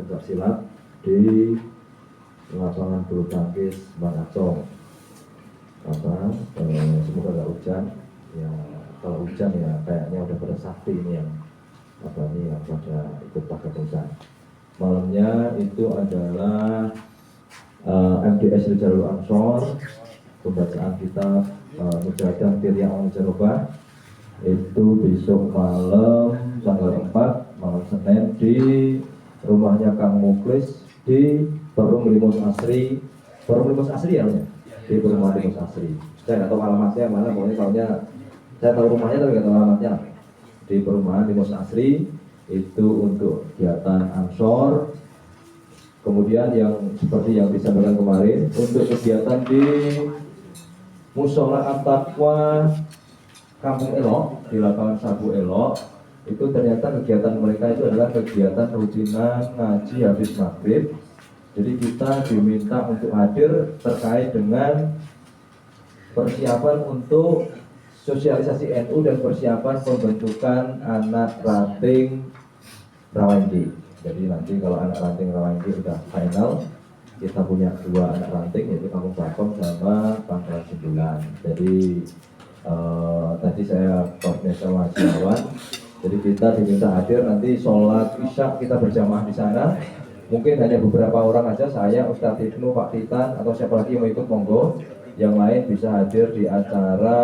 pencak silat di lapangan bulu tangkis Bang Acong. Semoga nggak hujan. Ya kalau hujan ya kayaknya udah pada sakti ini yang yang pada ikut pakai hujan. Malamnya itu adalah MDS Rijalul Ansor, pembacaan kitab Mujahadah Tirya Al-Jarobah itu besok malam tanggal 4 malam Senin di rumahnya Kang Muklis di Perum Limus Asri. Perum Limus Asri ya? Di perumahan Limus Asri. Saya nggak tahu alamatnya mana, pokoknya tahunya saya tahu rumahnya tapi nggak tahu alamatnya. Di perumahan Limus Asri itu untuk kegiatan Ansor. Kemudian yang seperti yang disampaikan kemarin untuk kegiatan di Musola At-Taqwa Kampung Elok di lapangan Sabu Elok, itu ternyata kegiatan mereka itu adalah kegiatan rutinan ngaji habis maghrib. Jadi kita diminta untuk hadir terkait dengan persiapan untuk sosialisasi NU dan persiapan pembentukan anak ranting Rawanggi. Jadi nanti kalau anak ranting Rawanggi sudah final, kita punya 2 anak ranting yaitu Kampung Bakom sama Pangkalan 9. Jadi tadi saya koordinasi sama Haji. Jadi kita diminta hadir nanti sholat isya kita berjamaah di sana. Mungkin hanya beberapa orang aja, saya, Ustadz Ibnu, Pak Titan, atau siapa lagi yang mau ikut monggo. Yang lain bisa hadir di acara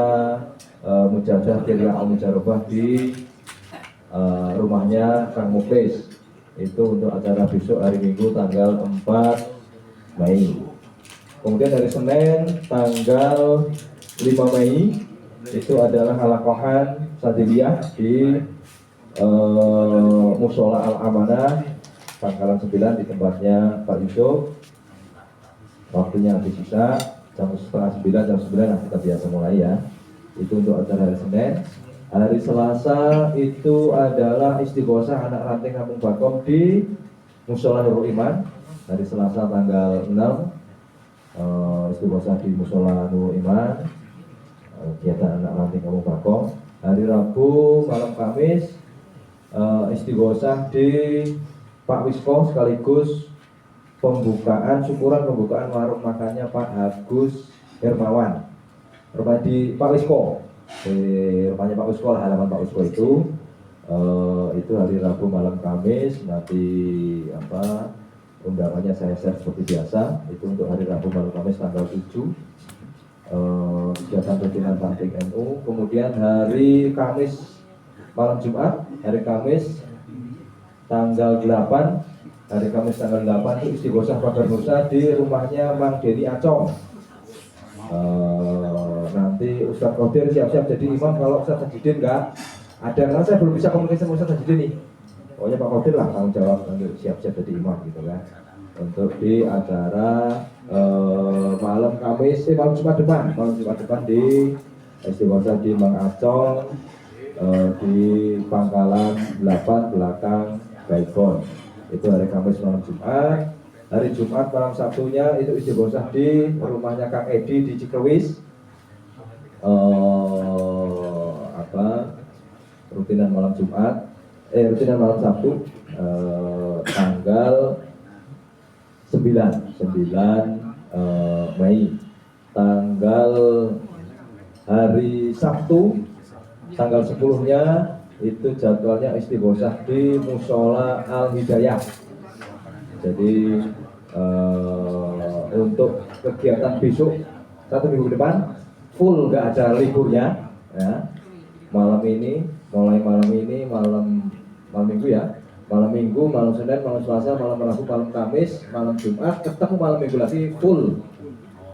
Mujahadah Tirya Al-Jarobah di rumahnya Kang Muklis. Itu untuk acara besok hari Minggu tanggal 4 Mei. Kemudian dari Senin tanggal 5 Mei itu adalah halakohan Sadiliyah di Musola Al-Amanah Pangkalan 9 di tempatnya Pak Yusuf. Waktunya habis sisa jam 8:30, jam 9 nah kita biasa mulai ya. Itu untuk acara hari Senin. Hari Selasa itu adalah istighosah anak ranting Kampung Bakom di Musola Nurul Iman. Hari Selasa tanggal 6 istighosah di Musola Nurul Iman, kegiatan anak ranting Kampung Bakom. Hari Rabu malam Kamis istighosah di Pak Wisko sekaligus pembukaan warung makannya Pak Agus Hermawan. Rumah di Pak Wisko, di rumahnya Pak Wisko lah, halaman Pak Wisko itu hari Rabu malam Kamis. Nanti undangannya saya share seperti biasa. Itu untuk hari Rabu malam Kamis tanggal 7 kegiatan rutinan ranting NU. Kemudian hari Kamis malam Jumat, hari Kamis tanggal 8, hari Kamis tanggal 8 itu istighosah Pagar Nusa di rumahnya Mang Deni Acong. Nanti Ustadz Qadir siap-siap jadi imam. Kalau Ustadz Tajidin enggak ada, karena saya belum bisa komunikasi sama Ustadz Tajidin nih. Pokoknya Pak Qadir lah tanggung jawab nanti siap-siap jadi imam gitu kan. Untuk di acara malam Jumat depan di istighosah di Mang Acong di Pangkalan 8 belakang Baikon. Itu hari Kamis malam Jumat. Hari Jumat malam Sabtunya itu istighosah di rumahnya Kang Edi di Cikrewis. Rutinan malam Jumat, rutinan malam Sabtu tanggal 9 Mei. Tanggal hari Sabtu tanggal 10-nya itu jadwalnya istighosah di Musola Al-Hidayah. Jadi untuk kegiatan besok 1 minggu depan full, nggak ada liburnya ya. Malam Minggu ya, malam Minggu, malam Senin, malam Selasa, malam Rabu, malam Kamis, malam Jumat, ketemu malam Minggu lagi full,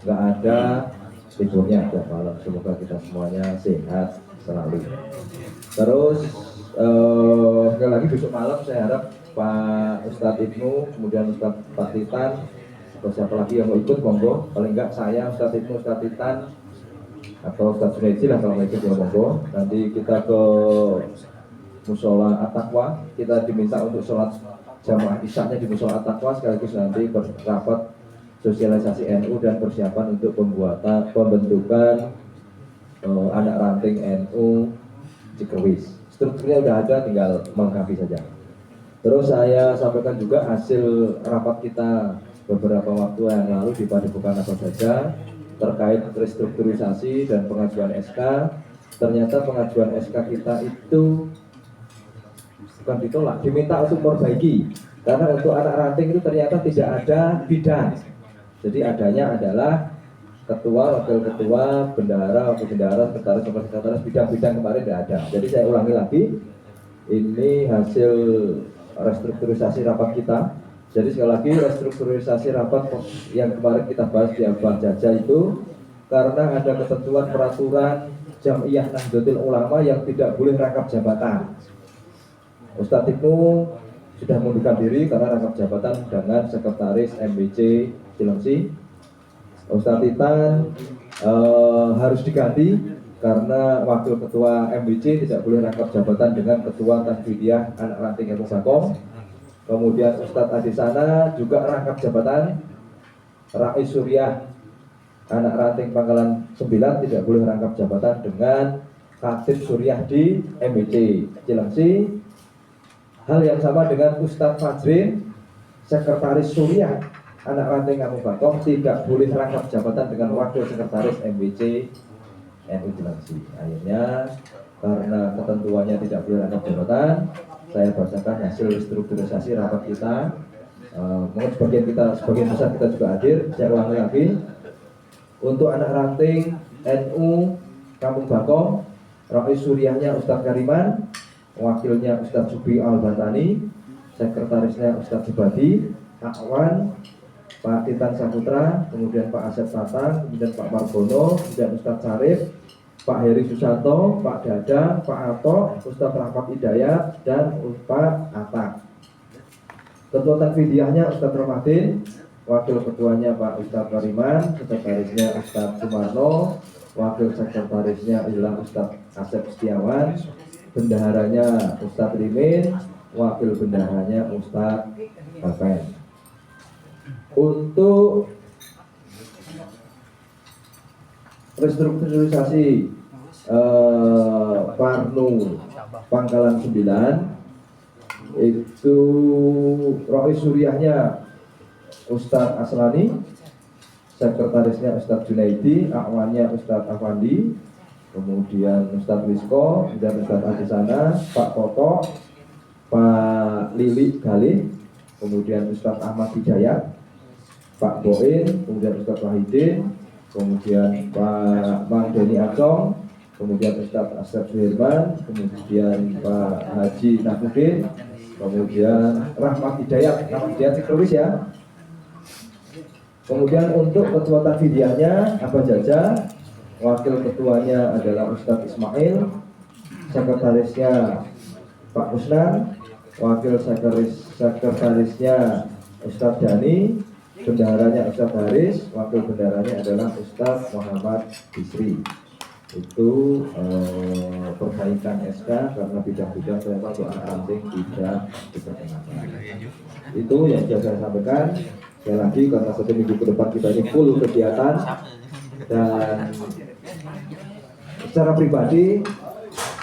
nggak ada liburnya tiap malam. Semoga kita semuanya sehat selalu. Terus sekali lagi besok malam saya harap Pak Ustadz Ibnu, kemudian Ustadz Pak Titan, atau siapa lagi yang mau ikut monggo. Paling enggak saya, Ustadz Ibnu, Ustadz Titan, atau Ustadz Suneci lah kalau mau ikut ya monggo. Nanti kita ke Musola At-Taqwa, kita diminta untuk sholat jamaah isyaknya di Musola At-Taqwa, sekaligus nanti rapat sosialisasi NU dan persiapan untuk pembentukan anak ranting NU Cikrewis. Strukturnya udah ada, tinggal melengkapi saja. Terus saya sampaikan juga hasil rapat kita beberapa waktu yang lalu di Padepokan apa saja terkait restrukturisasi dan pengajuan SK. Ternyata pengajuan SK kita itu bukan ditolak, diminta untuk memperbaiki. Karena untuk anak ranting itu ternyata tidak ada bidang. Jadi adanya adalah ketua, wakil ketua, bendahara, wakil bendahara, sekretaris, bidang-bidang kemarin tidak ada. Jadi saya ulangi lagi, ini hasil restrukturisasi rapat kita. Jadi sekali lagi restrukturisasi rapat yang kemarin kita bahas di Abah Jaja itu karena ada ketentuan peraturan Jam'iyah Nahdlatul Ulama yang tidak boleh rangkap jabatan. Ustadz Ibnu sudah mengundurkan diri karena rangkap jabatan dengan sekretaris MBC Cilengsi. Ustadz Titan harus diganti karena wakil ketua MBC tidak boleh rangkap jabatan dengan ketua Tasbidiyah Anak Ranting Ilmu Bakom. Kemudian Ustadz Adisana juga rangkap jabatan Rais Suriah Anak Ranting Pangkalan 9 tidak boleh rangkap jabatan dengan Khatib Suriah di MBC Cilengsi. Hal yang sama dengan Ustadz Fajrin, Sekretaris Suriah Anak Ranting Ilmu Bakom tidak boleh rangkap jabatan dengan Wakil Sekretaris MBC NU Cilengsi. Akhirnya karena ketentuannya tidak boleh rangkap jabatan, saya bacakan hasil restrukturisasi rapat kita. Mungkin sebagian besar kita juga hadir. Saya ulangi lagi. Untuk anak ranting NU Kampung Bakom, Rais Suriahnya Ustadz Kariman, wakilnya Ustadz Subi Al-Batani, sekretarisnya Ustadz Subadi, Akwan, Pak Titan Saputra, kemudian Pak Asep Tatang, kemudian Pak Margono, kemudian Ustadz Sarif, Pak Heri Susanto, Pak Dadang, Pak Ato, Ustadz Rahmat Hidayat, dan Pak Atak. Ketua Tanfidiyahnya Ustadz Romadin, wakil ketuanya Pak Ustadz Kariman, sekretarisnya Ustadz Sumarno, wakil sekretarisnya adalah Ustadz Asep Setiawan, bendaharanya Ustadz Rimin, wakil bendaharanya Ustadz Bapen. Untuk restrukturisasi Parnu Pangkalan 9 itu Rais Suriahnya Ustadz Aslani, sekretarisnya Ustadz Junaidi, akwannya Ustadz Afandi, kemudian Ustadz Wisko, kemudian Ustadz Adisana, Pak Toto, Pak Lili Galih, kemudian Ustadz Ahmad Hidayat, Pak Boin, kemudian Ustadz Wahidin, kemudian Pak Mang Deni Acong, kemudian Ustadz Asep Suherman, kemudian Pak Haji Nafudin, kemudian Rahmat Hidayat, ditulis ya. Kemudian untuk ketua Tanfidiyahnya Abah Jaja, wakil ketuanya adalah Ustadz Ismail, sekretarisnya Pak Usnan, wakil sekretarisnya Ustadz Dani, bendaharanya Ustadz Haris, wakil bendaharanya adalah Ustadz Muhammad Bisri. Itu perbaikan SK karena bidang-bidang ternyata untuk anak ranting tidak diperkenalkan. Itu yang bisa saya sampaikan. Sekali lagi karena 1 minggu ke depan kita ini full kegiatan, dan secara pribadi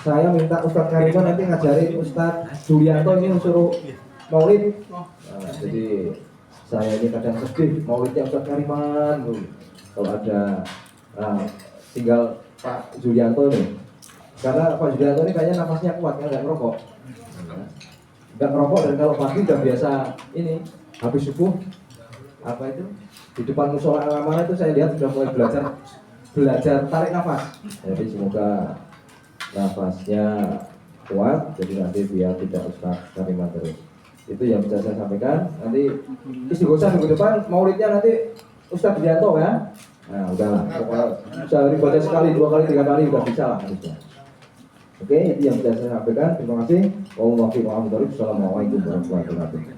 saya minta Ustadz Kariman nanti ngajarin Ustadz Julianto ini suruh maulid. Jadi saya ini kadang sedih maulidnya Ustadz Kariman. Kalau ada tinggal Pak Julianto nih, karena Pak Julianto ini kayaknya nafasnya kuat, nggak ngerokok. Nggak ngerokok, dan kalau pagi udah biasa ini habis subuh apa itu di depan musola Al-Amanah itu saya lihat sudah mulai belajar tarik nafas. Jadi semoga nafasnya kuat, jadi nanti biar tidak Ustadz Kariman terus. Itu yang bisa saya sampaikan. Nanti istighosah minggu depan maulidnya nanti Ustadz Julianto ya. Nah udahlah, sehari baca sekali, 2 kali, 3 kali udah bisa lah harusnya. Oke, itu yang bisa saya sampaikan. Terima kasih. Wassalamualaikum warahmatullahi wabarakatuh.